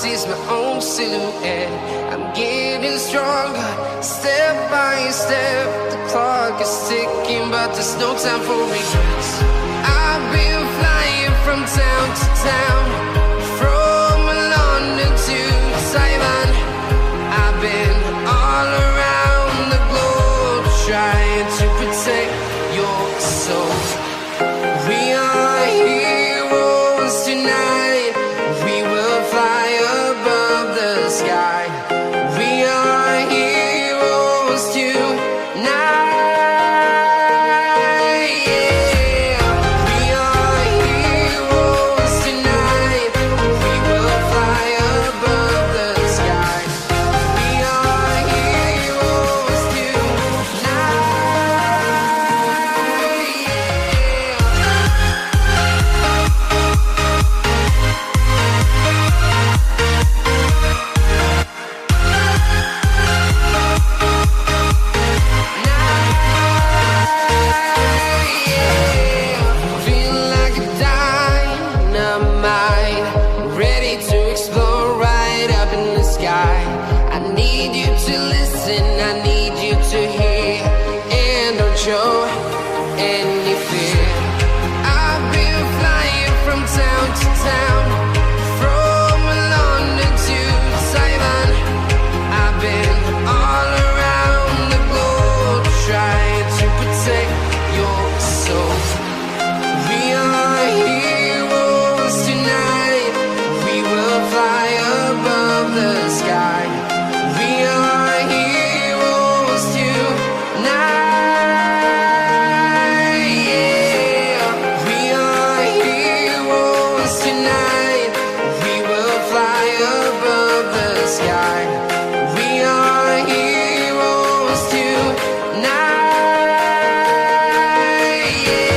sees my own silhouette. I'm getting stronger, step by step. The clock is ticking, but there's no time for regrets. I've been flying from town to town, from London to Taiwan. I've been all around the globe, trying to protect your soul. We are heroes tonight. We will fly above the sky. We are heroes tonight. Yeah. We are heroes tonight. We will fly above the sky. We are heroes tonight. Feeling like a dynamite, ready to explode right up in the sky. I need you to listen, I need you to hear, and don't show any fear. I've been flying from town to town, from London to Taiwan. I've been all around the globe, trying to protect your soul. We are heroes tonight. We will fly above the sky. We are heroes tonight. Yeah. We are heroes tonight. We will fly above the sky. We are heroes tonight. Yeah.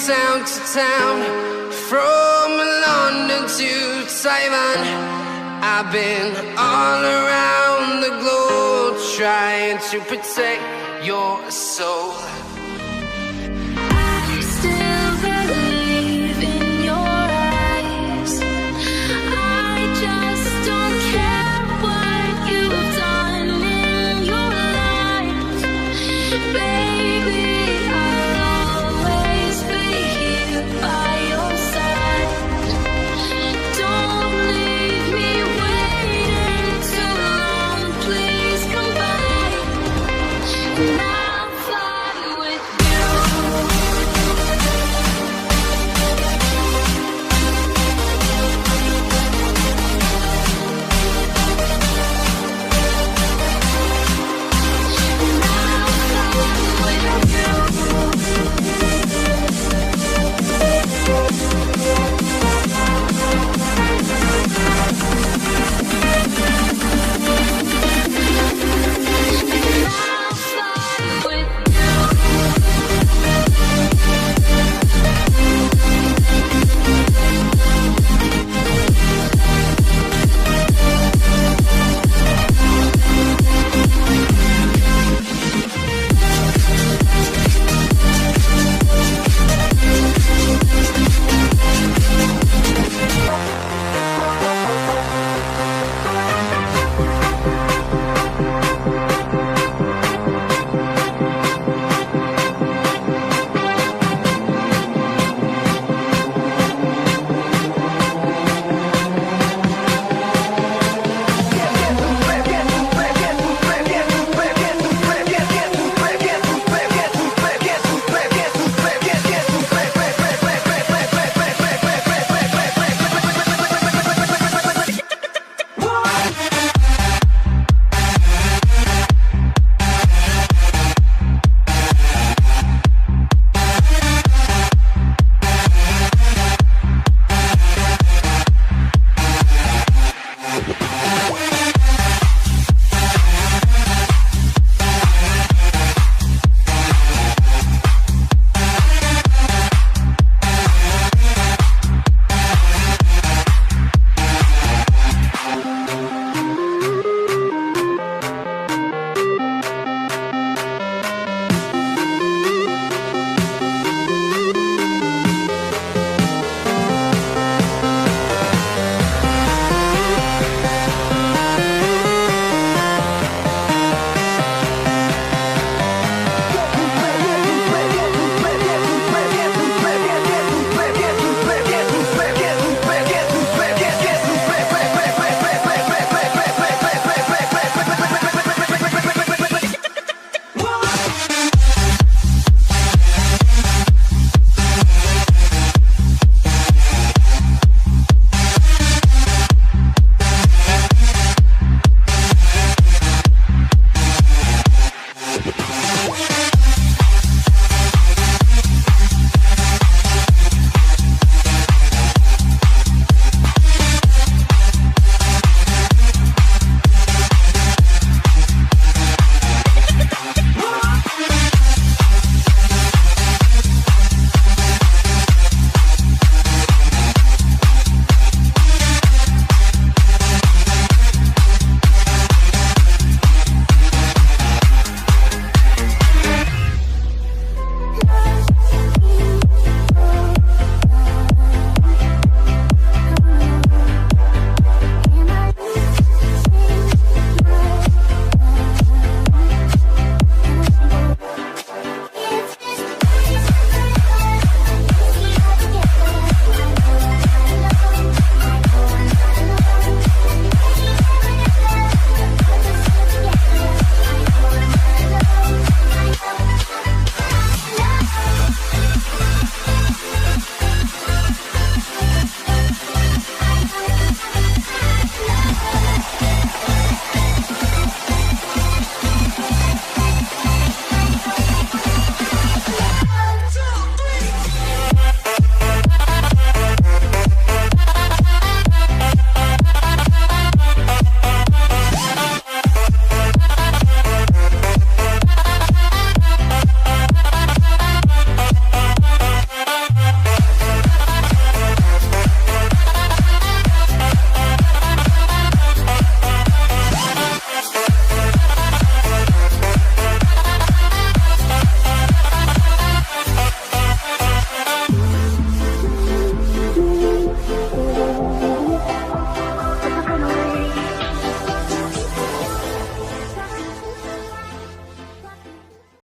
Town to town, from London to Taiwan. I've been all around the globe, trying to protect your soul.